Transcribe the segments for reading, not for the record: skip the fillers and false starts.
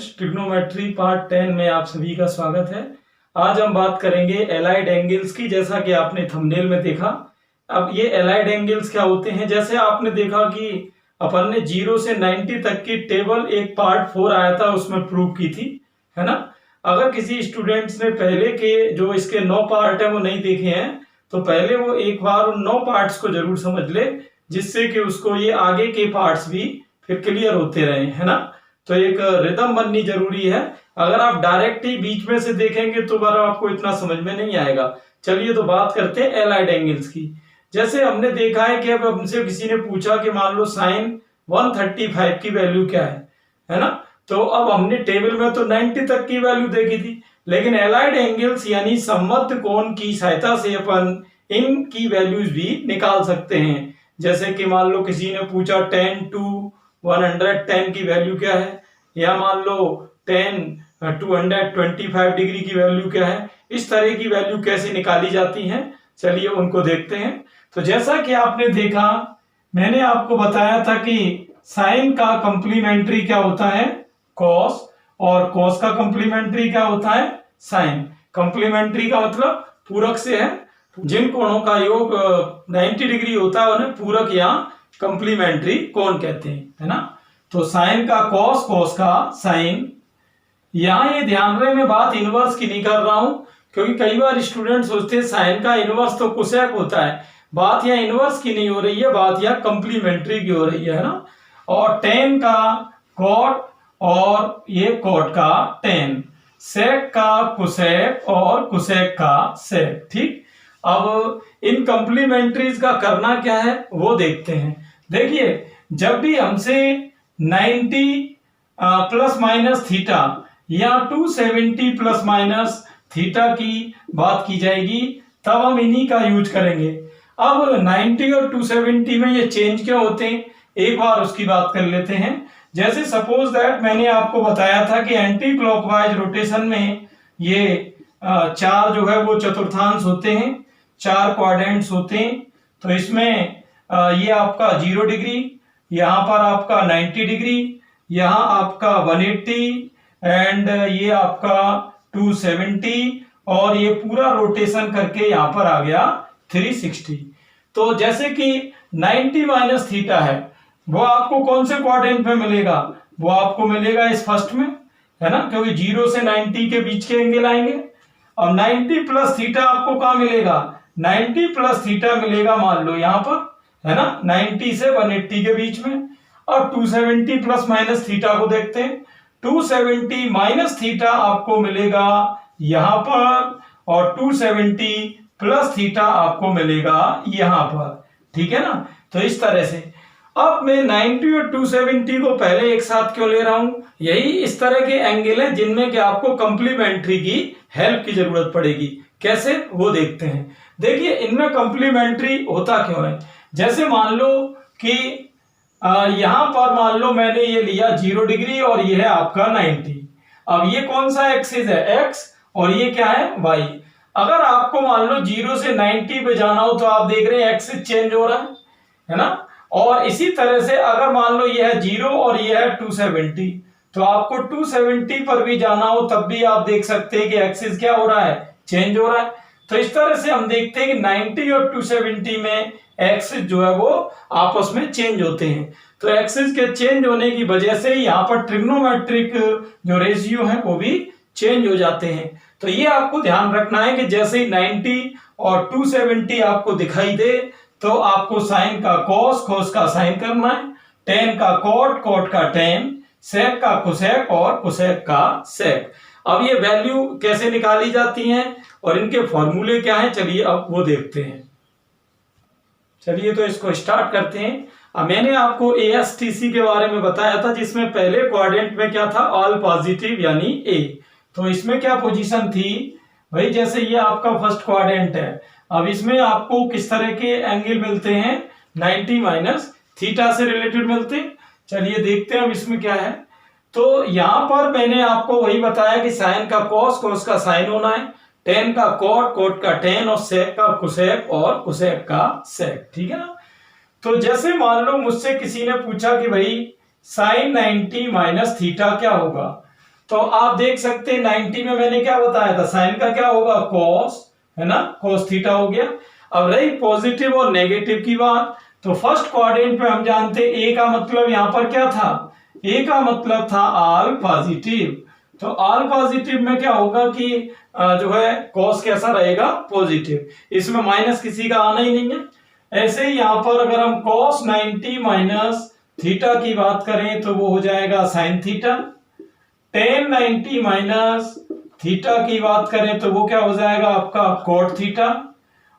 Students, trigonometry part 10 में आप सभी का स्वागत है। आज हम बात करेंगे एलाइड एंगल्स की। जैसा कि आपने थंबनेल में देखा, अब ये एलाइड एंगल्स क्या होते हैं। जैसे आपने देखा कि अपन ने 0 से 90 तक की टेबल एक पार्ट 4 आया था उसमें प्रूव की थी, है ना। अगर किसी स्टूडेंट्स ने पहले के जो इसके 9 पार्ट है वो नहीं देखे हैं तो पहले वो एक बार उन 9 पार्ट्स को जरूर समझ ले, जिससे कि उसको ये आगे के पार्ट्स भी फिर क्लियर होते रहे, है ना। तो एक रिदम बननी जरूरी है। अगर आप डायरेक्ट ही बीच में से देखेंगे तो बार आपको इतना समझ में नहीं आएगा। चलिए तो बात करते हैं एलाइड एंगल्स की। जैसे हमने देखा है कि अब हमसे किसी ने पूछा कि मान लो साइन 135 की वैल्यू क्या है ना। तो अब हमने टेबल में तो 90 तक की वैल्यू देखी थी, लेकिन एलाइड एंगल्स यानी सम्मत कोण की सहायता से अपन इनकी वैल्यूज भी निकाल सकते हैं। जैसे कि मान लो किसी ने पूछा 10 to 110 की वैल्यू क्या है, या मान लो 10 to 125 डिग्री की वैल्यू क्या है। इस तरह की वैल्यू कैसे निकाली जाती हैं, चलिए उनको देखते हैं। तो जैसा कि आपने देखा, मैंने आपको बताया था कि साइन का कंप्लीमेंट्री क्या होता है, कॉस, और कॉस का कंप्लीमेंट्री क्या होता है, साइन। कंप्लीमेंट्री का मतलब पूरक से है। जिन कोणों का योग 90 डिग्री होता है उन्हें पूरक या कंप्लीमेंट्री कोण कहते हैं, है ना। तो साइन का कॉस, कॉस का साइन। यहां ये ध्यान रहे, मैं बात इनवर्स की नहीं कर रहा हूं, क्योंकि कई बार स्टूडेंट सोचते हैं साइन का इनवर्स तो कोसेक होता है। बात यहां इनवर्स की नहीं हो रही है, बात यहां कंप्लीमेंट्री की हो रही है ना। और टेन का कॉट और ये कॉट का टेन, सेक का कुसेक और कुसेक का सेक, ठीक। अब इन कंप्लीमेंट्रीज का करना क्या है वो देखते हैं। देखिए, जब भी हमसे 90 प्लस माइनस थीटा या 270 प्लस माइनस थीटा की बात की जाएगी, तब हम इन्हीं का यूज करेंगे। अब 90 और 270 में ये चेंज क्यों होते हैं, एक बार उसकी बात कर लेते हैं। जैसे सपोज दैट मैंने आपको बताया था कि एंटी क्लॉकवाइज रोटेशन में ये 4 जो है वो चतुर्थांश होते हैं, 4 क्वाड्रेंट्स होते हैं। तो इसमें ये आपका 0 डिग्री, यहां पर आपका 90 डिग्री, यहां आपका 180 एंड ये आपका 270, और ये पूरा रोटेशन करके यहां पर आ गया 360। तो जैसे कि 90 माइनस थीटा है, वो आपको कौन से क्वाड्रेंट में मिलेगा, वो आपको मिलेगा इस फर्स्ट में, है ना, क्योंकि 0 से 90 के बीच के एंगल आएंगे। और 90 प्लस थीटा आपको कहां मिलेगा, 90 प्लस थीटा मिलेगा मान लो यहां पर, है ना, 90 से 180 के बीच में। और 270 प्लस माइनस थीटा को देखते हैं, 270 माइनस थीटा आपको मिलेगा यहां पर, और 270 प्लस थीटा आपको मिलेगा यहां पर, ठीक है ना। तो इस तरह से अब मैं 90 और 270 को पहले एक साथ क्यों ले रहा हूं, यही इस तरह के एंगल हैं जिनमें कि आपको कंप्लीमेंट्री की हेल्प की जरूरत पड़ेगी। कैसे वो देखते हैं। देखिए, इनमें कंप्लीमेंट्री होता क्यों है। जैसे मान लो कि यहां पर मान लो मैंने ये लिया 0 डिग्री और ये है आपका 90। अब ये कौन सा एक्सिस है, एक्स, और ये क्या है, वाई। अगर आपको मान लो 0 से 90 पे जाना हो तो आप देख रहे हैं एक्सिस चेंज हो रहा है ना। और इसी तरह से अगर मान लो ये है 0 और ये है 270, तो आपको 270 पर भी जाना हो तब भी आप देख सकते हैं कि एक्सिस क्या हो रहा है, चेंज हो रहा है। तो इस तरह से हम देखते हैं कि 90 और 270 में एक्सिस जो है वो आपस में चेंज होते हैं। तो एक्सिस के चेंज होने की वजह से यहाँ पर ट्रिग्नोमेट्रिक जो रेशियो है वो भी चेंज हो जाते हैं। तो ये आपको ध्यान रखना है कि जैसे ही 90 और 270 आपको दिखाई दे तो आपको साइन का कॉस, कॉस का साइन करना है, टेन का कॉट, कॉट का टेन, सेक का कुसेक और कुसेक का सेक। अब ये वैल्यू कैसे निकाली जाती हैं और इनके फॉर्मूले क्या हैं, चलिए अब वो देखते हैं। चलिए तो इसको स्टार्ट करते हैं। अब मैंने आपको ASTC के बारे में बताया था, जिसमें पहले क्वाड्रेंट में क्या था, ऑल पॉजिटिव यानी A। तो इसमें क्या पोजीशन थी भाई, जैसे ये आपका फर्स्ट क्वाड्रेंट है। अब इसमें आपको किस तरह के एंगल मिलते हैं, 90 माइनस थीटा से रिलेटेड मिलते हैं। चलिए देखते हैं अब इसमें क्या है। तो यहां पर मैंने आपको वही बताया कि साइन का कॉस, कॉस का साइन होना है, टेन का कॉट, कॉट का टेन, और सेक का कुसेक और कुसेक का सेक, ठीक है ना। तो जैसे मान लो मुझसे किसी ने पूछा कि भाई साइन 90 माइनस थीटा क्या होगा, तो आप देख सकते हैं 90 में मैंने क्या बताया था, साइन का क्या होगा, कॉस, है ना, कॉस थीटा हो गया। अब रही पॉजिटिव और नेगेटिव की बात, तो फर्स्ट क्वाड्रेंट में हम जानते हैं ए का मतलब यहां पर क्या था, ए का मतलब था ऑल पॉजिटिव। तो ऑल पॉजिटिव में क्या होगा कि जो है कॉस कैसा रहेगा, पॉजिटिव, इसमें माइनस किसी का आना ही नहीं है। ऐसे ही यहां पर अगर हम cos 90 माइनस थीटा की बात करें तो वो हो जाएगा sine theta. tan 90 minus theta की बात करें तो वो क्या हो जाएगा आपका cot थीटा।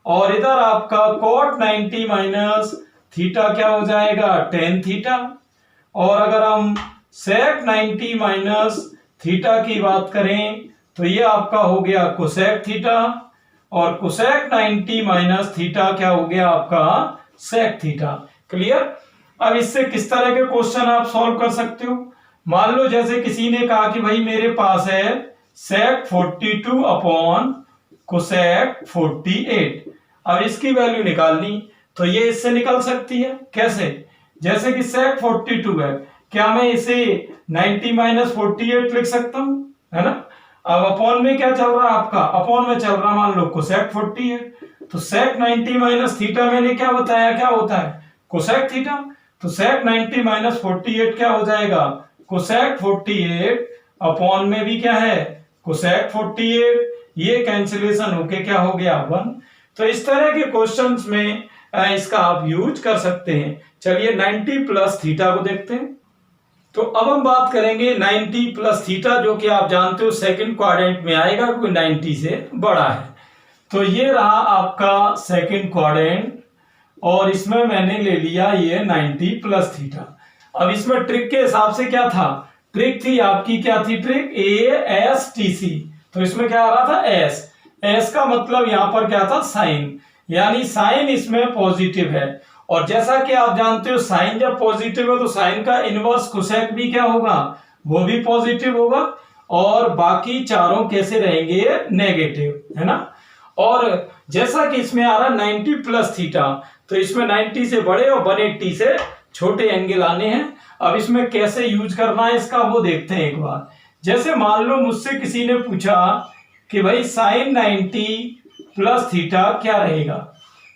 और इधर आपका cot 90 माइनस थीटा क्या हो जाएगा, tan थीटा। और अगर हम sec 90 माइनस थीटा की बात करें तो ये आपका हो गया कोसेक थीटा। और कोसेक 90 माइनस थीटा क्या हो गया आपका, सेक थीटा। क्लियर। अब इससे किस तरह के क्वेश्चन आप सॉल्व कर सकते हो, मान लो जैसे किसी ने कहा कि भाई मेरे पास है सेक 42 अपॉन कोसेक 48, अब इसकी वैल्यू निकालनी, तो ये इससे निकल सकती है। कैसे, जैसे कि सेक 42 है, क्या मैं इसे 90 माइनस 48 लिख सकता हूं, है ना। अब अपॉन में क्या चल रहा है आपका, अपॉन में चल रहा मान लो कोसेक 48, तो सेक 90 माइनस थीटा मैंने क्या बताया क्या होता है, कोसेक थीटा। तो सेक 90 माइनस 48 क्या हो जाएगा, कोसेक 48 अपॉन में भी क्या है, कोसेक 48, ये कैंसिलेशन होके क्या हो गया 1। तो इस तरह के क्वेश्चंस में इसका आप यूज कर सकते हैं। चलिए 90 प्लस थीटा को देखते हैं। तो अब हम बात करेंगे 90 प्लस थीटा, जो कि आप जानते हो सेकंड क्वाड्रेंट में आएगा क्योंकि 90 से बड़ा है। तो ये रहा आपका सेकंड क्वाड्रेंट और इसमें मैंने ले लिया ये 90 प्लस थीटा। अब इसमें ट्रिक के हिसाब से क्या था, ट्रिक थी आपकी, क्या थी ट्रिक, ASTC। तो इसमें क्या आ रहा था, एस का मतलब यहां पर क्या था, साइन, यानी साइन इसमें पॉजिटिव है। और जैसा कि आप जानते हो साइन जब पॉजिटिव है तो साइन का इनवर्स कोसेक भी क्या होगा, वो भी पॉजिटिव होगा। और बाकी चारों कैसे रहेंगे, नेगेटिव, है ना। और जैसा कि इसमें आ रहा 90 प्लस थीटा, तो इसमें 90 से बड़े और 180 से छोटे एंगल आने हैं। अब इसमें कैसे यूज करना है इसका वो देखते हैं एक बार। जैसे मान लो मुझसे किसी ने पूछा कि भाई साइन 90 प्लस थीटा क्या रहेगा,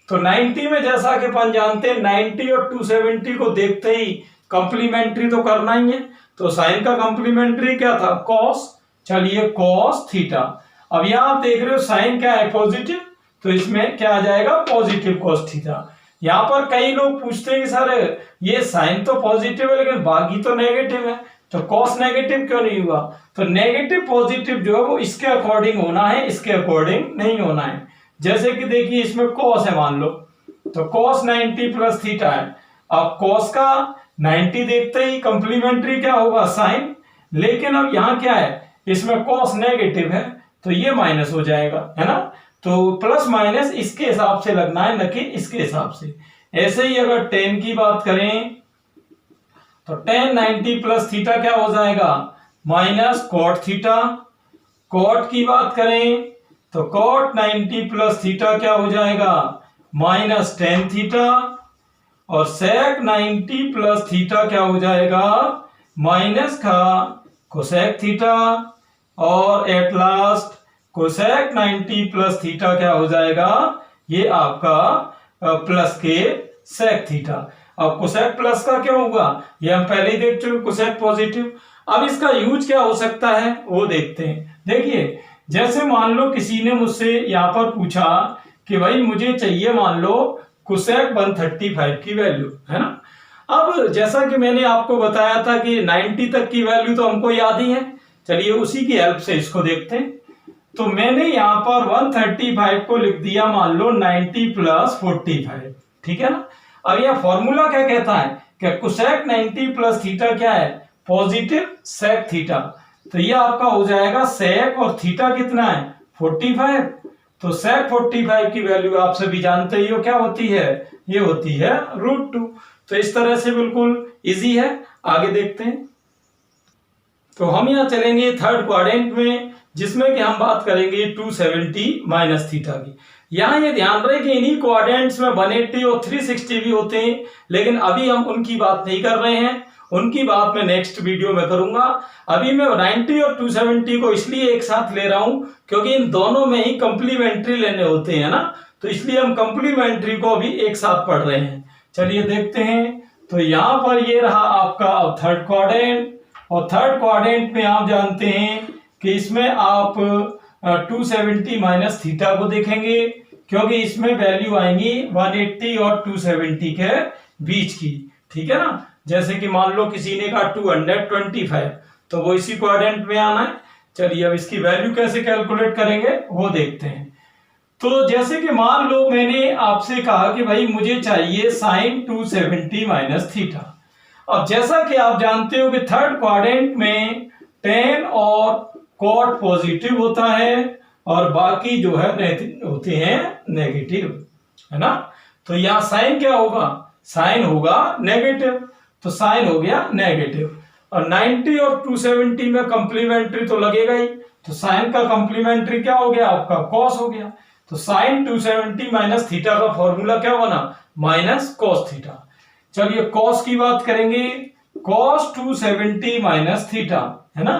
तो 90 में जैसा कि अपन जानते हैं 90 और 270 को देखते ही कंप्लीमेंट्री तो करना ही है। तो साइन का कंप्लीमेंट्री क्या था, कॉस, चलिए कॉस थीटा। अब यहां आप देख रहे हो साइन क्या है, पॉजिटिव, तो इसमें क्या आ जाएगा, पॉजिटिव कॉस थीटा। यहां पर कई लोग पूछते हैं कि सर ये साइन तो पॉजिटिव है लेकिन बाकी तो नेगेटिव है, तो कॉस नेगेटिव क्यों नहीं हुआ। तो नेगेटिव पॉजिटिव जो है वो इसके अकॉर्डिंग होना है, इसके अकॉर्डिंग नहीं होना है। जैसे कि देखिए इसमें कॉस है मान लो, तो कॉस 90 प्लस थीटा है। अब कॉस का 90 देखते ही कंप्लीमेंट्री क्या होगा, साइन। लेकिन अब यहां क्या है, इसमें कॉस नेगेटिव है तो ये माइनस हो जाएगा, है ना। तो प्लस माइनस इसके हिसाब से लगना है, न कि इसके हिसाब से। ऐसे ही अगर tan की बात करें तो tan 90 प्लस थीटा क्या हो जाएगा, माइनस cot थीटा। cot की बात करें तो cot 90 प्लस थीटा क्या हो जाएगा, माइनस tan थीटा। और sec 90 प्लस थीटा क्या हो जाएगा, माइनस का कोसेक थीटा। और at last cosec 90 plus theta क्या हो जाएगा, ये आपका प्लस के सेक थीटा। अब कोसेक प्लस का क्या होगा, ये हम पहले ही देख चुके, कोसेक पॉजिटिव। अब इसका यूज क्या हो सकता है वो देखते हैं। देखिए जैसे मान लो किसी ने मुझसे यहां पर पूछा कि भाई मुझे चाहिए मान लो कोसेक 135 की वैल्यू, है ना। अब जैसा कि मैंने आपको बताया था कि 90 तक की वैल्यू तो हमको याद ही है, चलिए उसी की हेल्प से इसको देखते हैं। तो मैंने यहां पर 135 को लिख दिया मान लो 90 प्लस 45, ठीक है ना। अब यह फॉर्मूला क्या कहता है कि कोसेक 90 प्लस थीटा क्या है, पॉजिटिव सेक थीटा। तो ये आपका हो जाएगा सेक और थीटा कितना है 45। तो सेक 45 की वैल्यू आप सभी जानते ही हो क्या होती है, ये होती है √2। तो इस तरह से बिल्कुल इजी है। आगे देखते हैं। तो हम यहाँ चलेंगे थर्ड क्वाड्रेंट में, जिसमें कि हम बात करेंगे 270 माइनस थीटा की। यहाँ ये ध्यान रहे कि इन्हीं क्वाड्रेंट्स में 180 और 360 भी होते हैं, लेकिन अभी हम उनकी बात नहीं कर रहे हैं। उनकी बात मैं नेक्स्ट वीडियो में करूंगा। अभी मैं 90 और 270 को इसलिए एक साथ ले रहा हूं क्योंकि इन दोनों में ही कंप्लीमेंट्री लेने होते हैं ना, तो इसलिए हम कंप्लीमेंट्री को भी एक साथ पढ़ रहे हैं। चलिए देखते हैं। तो यहां पर ये रहा आपका थर्ड क्वाड्रेंट, और थर्ड क्वाड्रेंट में आप जानते हैं कि इसमें आप 270 माइनस थीटा को देखेंगे क्योंकि इसमें वैल्यू आएंगी 180 और 270 के बीच की, ठीक है ना। जैसे कि मान लो किसी ने कहा 225, तो वो इसी क्वाड्रेंट में आना है। चलिए अब इसकी वैल्यू कैसे कैलकुलेट करेंगे वो देखते हैं। तो जैसे कि मान लो मैंने आपसे कहा कि भाई मुझे चाहिए साइन 270 माइनस थीटा। अब जैसा कि आप जानते हो कि थर्ड क्वाड्रेंट में टेन और कॉट पॉजिटिव होता है और बाकी जो है होते हैं नेगेटिव, है ना। तो यहां साइन क्या होगा, साइन होगा नेगेटिव, तो साइन हो गया नेगेटिव। और 90 और 270 में कंप्लीमेंट्री तो लगेगा ही, तो साइन का कंप्लीमेंट्री क्या हो गया आपका, कॉस हो गया। तो साइन 270 माइनस थीटा का फॉर्मूला क्या बना, माइनस कॉस थीटा। चलिए कॉस की बात करेंगे, कॉस 270 माइनस थीटा, है ना।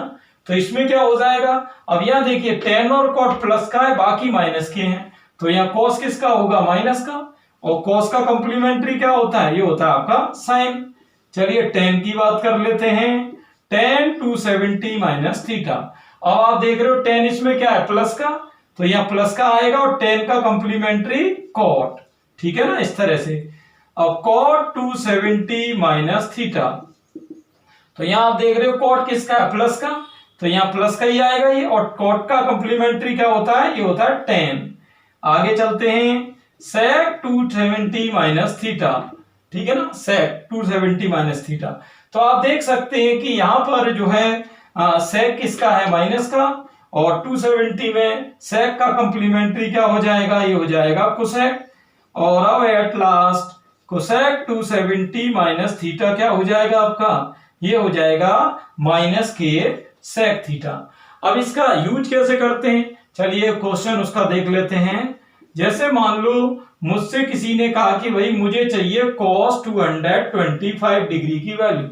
तो इसमें क्या हो जाएगा, अब यहां देखिए टेन और कॉट प्लस का है, बाकी माइनस के हैं, तो यहाँ कॉस किसका होगा, माइनस का। और कॉस का कंप्लीमेंट्री क्या होता है, ये होता है आपका साइन। चलिए टेन की बात कर लेते हैं, टेन 270 माइनस थीटा। अब आप देख रहे हो टेन इसमें क्या है, प्लस का, तो यहाँ प्लस का आएगा और टेन का कंप्लीमेंट्री कॉट, ठीक है ना, इस तरह से। अब कॉट 270 माइनस थीटा, तो यहां आप देख रहे हो कॉट किसका है, प्लस का, तो यहाँ प्लस का ही आएगा ये। और कॉट का कंप्लीमेंट्री क्या होता है, ये होता है टेन। आगे चलते हैं, सेक 270 माइनस थीटा, ठीक है ना, सेक 270 माइनस थीटा। तो आप देख सकते हैं कि यहां पर जो है सेक किसका है, माइनस का, और 270 में सेक का कंप्लीमेंट्री क्या हो जाएगा, ये हो जाएगा कोसेक। और अब at last cosec 270 minus theta क्या हो जाएगा आपका, ये हो जाएगा माइनस के सेक थीटा। अब इसका यूज कैसे करते हैं, चलिए क्वेश्चन उसका देख लेते हैं। जैसे मान लो मुझसे किसी ने कहा कि भाई मुझे चाहिए cos 225 डिग्री की वैल्यू।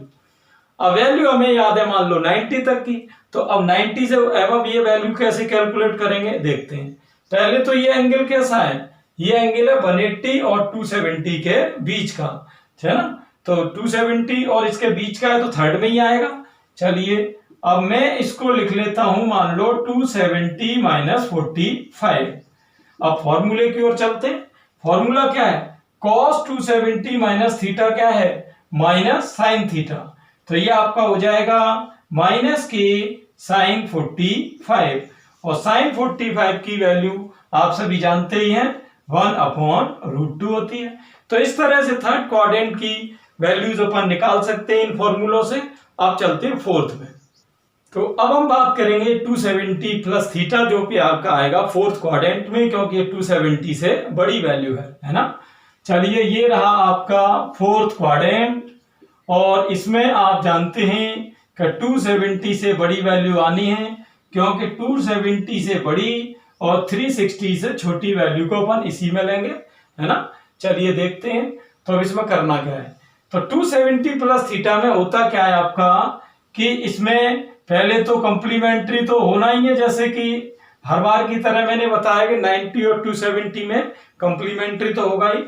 अब वैल्यू हमें याद है मान लो 90 तक की, तो अब 90 से अब ये वैल्यू कैसे कैलकुलेट करेंगे देखते हैं। पहले तो ये एंगल कैसा है, ये एंगल है 180 और 270 के बीच का, है ना। तो 270 और इसके बीच का है तो थर्ड में ही आएगा। चलिए अब मैं इसको लिख लेता हूं, मान लो 270 माइनस 45। अब फॉर्मूले की ओर चलते हैं। फॉर्मूला क्या है, cos 270 माइनस थीटा क्या है, माइनस साइन थीटा। तो ये आपका हो जाएगा माइनस के साइन 45, और साइन 45 की वैल्यू आप सभी जानते ही हैं 1/√2 होती है। तो इस तरह से थर्ड क्वाड्रेंट की वैल्यूज अपन निकाल सकते हैं इन फॉर्मूलों से। अब चलते हैं फोर्थ में। तो अब हम बात करेंगे 270 प्लस थीटा, जो कि आपका आएगा फोर्थ क्वाड्रेंट में, क्योंकि 270 से बड़ी वैल्यू है ना। चलिए ये रहा आपका फोर्थ क्वाड्रेंट, और इसमें आप जानते हैं कि 270 से बड़ी वैल्यू आनी है, क्योंकि 270 से बड़ी और 360 से छोटी वैल्यू को अपन इसी में लेंगे, है ना। चलिए देखते हैं तो अब इसमें करना क्या है। तो 270 प्लस थीटा में होता क्या है आपका कि इसमें पहले तो कंप्लीमेंट्री तो होना ही है, जैसे कि हर बार की तरह मैंने बताया कि 90 और 270 में कंप्लीमेंट्री तो होगा ही।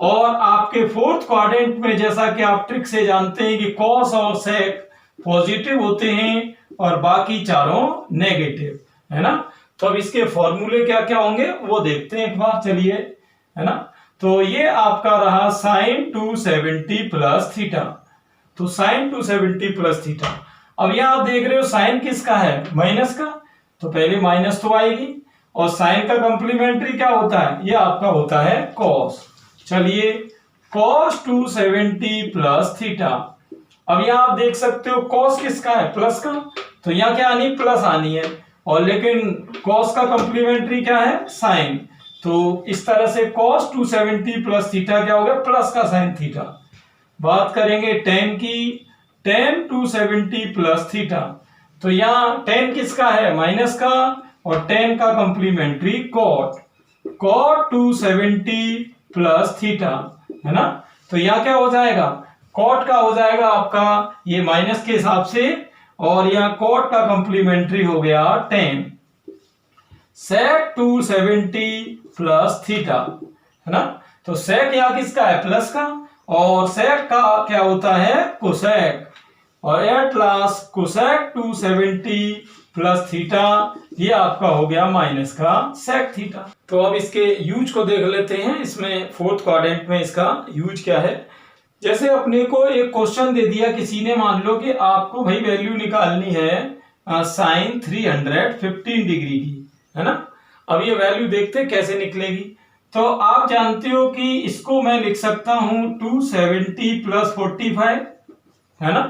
और आपके फोर्थ क्वाड्रेंट में जैसा कि आप ट्रिक से जानते हैं कि कॉस और सेक पॉजिटिव होते हैं और बाकी चारों नेगेटिव, है ना। तो अब इसके फॉर्मूले क्या क्या होंगे वो देखते हैं एक बार, चलिए, है ना। तो ये आपका रहा साइन 270 प्लस थीटा, तो साइन 270 प्लस थीटा। अब यहां आप देख रहे हो साइन किसका है, माइनस का, तो पहले माइनस तो आएगी। और साइन का कंप्लीमेंट्री क्या होता है, ये आपका होता है कॉस। चलिए cos 270 प्लस थीटा। अब यहां आप देख सकते हो cos किसका है, प्लस का, तो यहां क्या आनी, प्लस आनी है। और लेकिन cos का कंप्लीमेंट्री क्या है, साइन। तो इस तरह से cos 270 प्लस थीटा क्या हो गया, प्लस का साइन थीटा। बात करेंगे tan की, tan 270 प्लस थीटा। तो यहां tan किसका है, माइनस का, और tan का कंप्लीमेंट्री cot 270 प्लस थीटा, है ना। तो यहां क्या हो जाएगा, कॉट का हो जाएगा आपका ये माइनस के हिसाब से, और यहाँ कॉट का कंप्लीमेंट्री हो गया 10 sec 270 प्लस थीटा, है ना। तो sec यहाँ किसका है, प्लस का, और sec का क्या होता है, कोसेक, और at last cosec 270 plus theta, ये आपका हो गया माइनस का sec थीटा। तो अब इसके यूज को देख लेते हैं, इसमें फोर्थ क्वाड्रेंट में इसका यूज क्या है। जैसे अपने को एक क्वेश्चन दे दिया किसी ने, मान लो कि आपको भाई वैल्यू निकालनी है साइन 315 डिग्री की, है ना। अब ये वैल्यू देखते कैसे निकलेगी। तो आप जानते हो कि इसको मैं लिख सकता हूं 270 प्लस 45, है ना।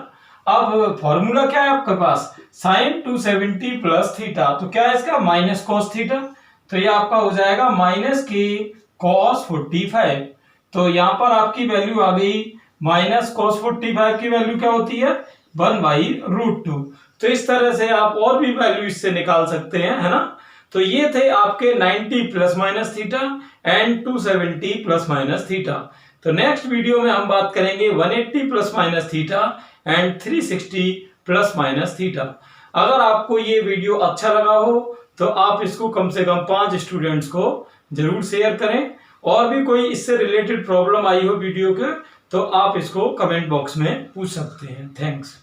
अब फॉर्मूला क्या है आपके पास, साइन 270 प्लस थीटा, तो क्या है इसका, माइनस कॉस थीटा, तो ये आपका हो जाएगा माइनस के कॉस 45। तो यहां पर आपकी वैल्यू आ गई माइनस कॉस 45 की वैल्यू क्या होती है, 1/√2। तो इस तरह से आप और भी वैल्यू इससे निकाल सकते हैं, है ना। तो ये थे आपके 90 plus minus theta and 270 plus minus theta. तो नेक्स्ट वीडियो में हम बात करेंगे 180 plus minus theta and 360 plus minus theta. अगर आपको ये वीडियो अच्छा लगा हो तो आप इसको कम से कम 5 स्टूडेंट्स को जरूर शेयर करें। और भी कोई इससे रिलेटेड प्रॉब्लम आई हो वीडियो के तो आप इसको कमेंट बॉक्स में पूछ सकते हैं। थैंक्स।